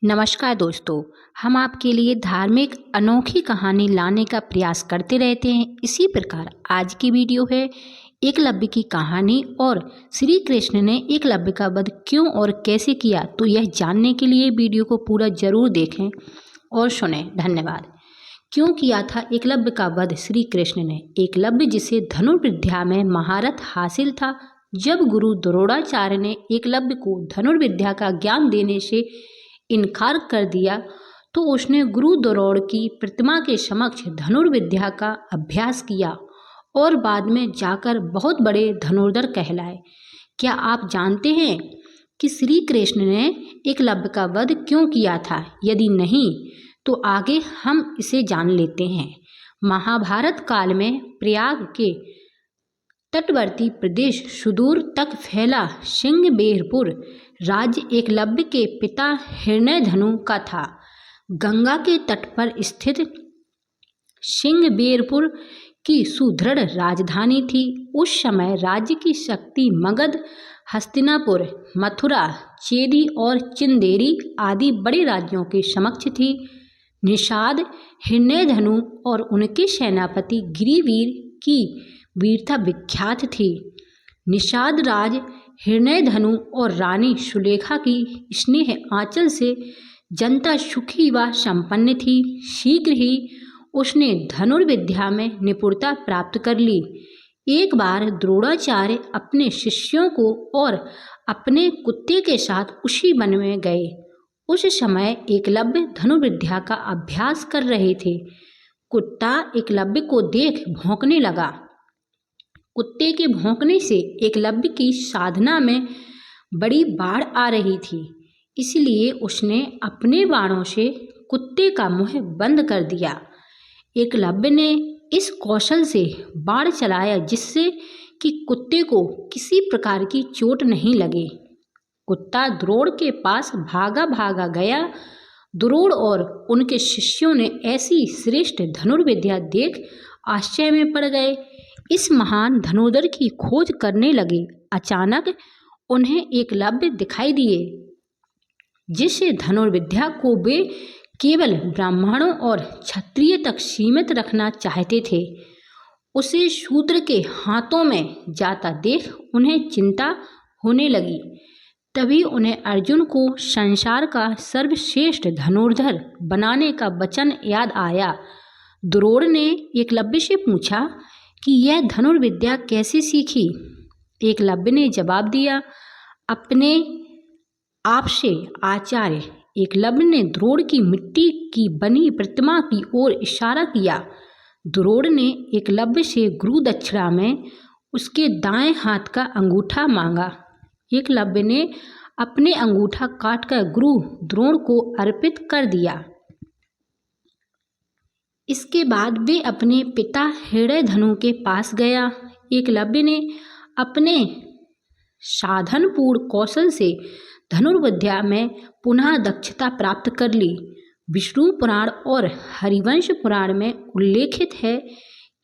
नमस्कार दोस्तों, हम आपके लिए धार्मिक अनोखी कहानी लाने का प्रयास करते रहते हैं। इसी प्रकार आज की वीडियो है एकलव्य की कहानी और श्री कृष्ण ने एकलव्य का वध क्यों और कैसे किया। तो यह जानने के लिए वीडियो को पूरा जरूर देखें और सुनें। धन्यवाद। क्यों किया था एकलव्य का वध श्री कृष्ण ने? एकलव्य जिसे धनुर्विद्या में महारथ हासिल था, जब गुरु द्रोणाचार्य ने एकलव्य को धनुर्विद्या का ज्ञान देने से इनकार कर दिया तो उसने गुरु द्रोण की प्रतिमा के समक्ष धनुर्विद्या का अभ्यास किया और बाद में जाकर बहुत बड़े धनुर्धर कहलाए। क्या आप जानते हैं कि श्री कृष्ण ने एकलव्य का वध क्यों किया था? यदि नहीं तो आगे हम इसे जान लेते हैं। महाभारत काल में प्रयाग के तटवर्ती प्रदेश सुदूर तक फैला सिंहबेरपुर राज्य एकलव्य के पिता हिरण्यधनु का था। गंगा के तट पर स्थित सिंहबेरपुर की सुदृढ़ राजधानी थी। उस समय राज्य की शक्ति मगध, हस्तिनापुर, मथुरा, चेदी और चिंदेरी आदि बड़े राज्यों के समक्ष थी। निषाद, हिरण्यधनु और उनके सेनापति गिरिवीर की वीरता विख्यात थी। निषाद राज हिरण्यधनु और रानी सुलेखा की स्नेह आंचल से जनता सुखी व संपन्न थी। शीघ्र ही उसने धनुर्विद्या में निपुणता प्राप्त कर ली। एक बार द्रोणाचार्य अपने शिष्यों को और अपने कुत्ते के साथ उसी वन में गए। उस समय एकलव्य धनुर्विद्या का अभ्यास कर रहे थे। कुत्ता एकलव्य को देख भौंकने लगा। कुत्ते के भौंकने से एकलव्य की साधना में बड़ी बाढ़ आ रही थी, इसलिए उसने अपने बाणों से कुत्ते का मुंह बंद कर दिया। एकलव्य ने इस कौशल से बाण चलाया जिससे कि कुत्ते को किसी प्रकार की चोट नहीं लगे। कुत्ता द्रोण के पास भागा भागा गया। द्रोण और उनके शिष्यों ने ऐसी श्रेष्ठ धनुर्विद्या देख आश्चर्य में पड़ गए। इस महान धनुर्धर की खोज करने लगे। अचानक उन्हें एकलव्य दिखाई दिए, जिस धनुर्विद्या को वे केवल ब्राह्मणों और क्षत्रिय तक सीमित रखना चाहते थे, उसे शूद्र के हाथों में जाता देख उन्हें चिंता होने लगी। तभी उन्हें अर्जुन को संसार का सर्वश्रेष्ठ धनुर्धर बनाने का वचन याद आया। द्रोण ने एकलव्य से पूछा कि यह धनुर्विद्या कैसे सीखी? एकलव्य ने जवाब दिया, अपने आप से आचार्य। एकलव्य ने द्रोण की मिट्टी की बनी प्रतिमा की ओर इशारा किया। द्रोण ने एकलव्य से गुरु दक्षिणा में उसके दाएं हाथ का अंगूठा मांगा। एकलव्य ने अपने अंगूठा काटकर गुरु द्रोण को अर्पित कर दिया। इसके बाद वे अपने पिता हिरण्यधनु के पास गया। एकलव्य ने अपने साधनपूर्ण कौशल से धनुर्विद्या में पुनः दक्षता प्राप्त कर ली। विष्णु पुराण और हरिवंश पुराण में उल्लेखित है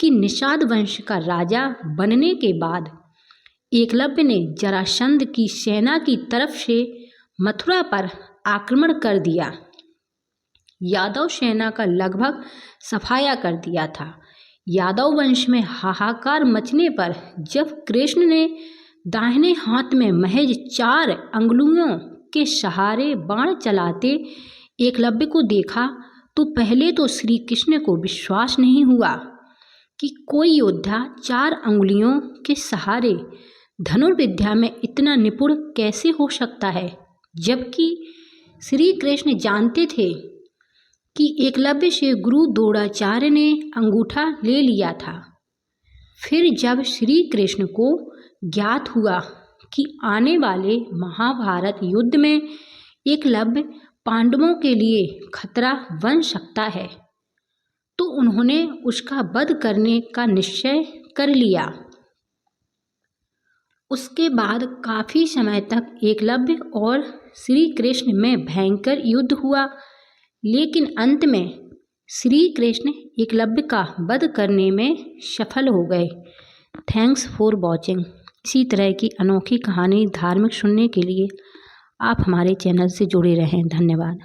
कि निषाद वंश का राजा बनने के बाद एकलव्य ने जरासंध की सेना की तरफ से मथुरा पर आक्रमण कर दिया। यादव सेना का लगभग सफाया कर दिया था। यादव वंश में हाहाकार मचने पर जब कृष्ण ने दाहिने हाथ में महज 4 अंगुलियों के सहारे बाण चलाते एकलव्य को देखा तो पहले तो श्री कृष्ण को विश्वास नहीं हुआ कि कोई योद्धा 4 अंगुलियों के सहारे धनुर्विद्या में इतना निपुण कैसे हो सकता है, जबकि श्री कृष्ण जानते थे कि एकलव्य से गुरु द्रोणाचार्य ने अंगूठा ले लिया था। फिर जब श्री कृष्ण को ज्ञात हुआ कि आने वाले महाभारत युद्ध में एकलव्य पांडवों के लिए खतरा बन सकता है, तो उन्होंने उसका वध करने का निश्चय कर लिया। उसके बाद काफी समय तक एकलव्य और श्री कृष्ण में भयंकर युद्ध हुआ, लेकिन अंत में श्री कृष्ण एकलव्य का वध करने में सफल हो गए। Thanks for watching. इसी तरह की अनोखी कहानी धार्मिक सुनने के लिए आप हमारे चैनल से जुड़े रहें। धन्यवाद।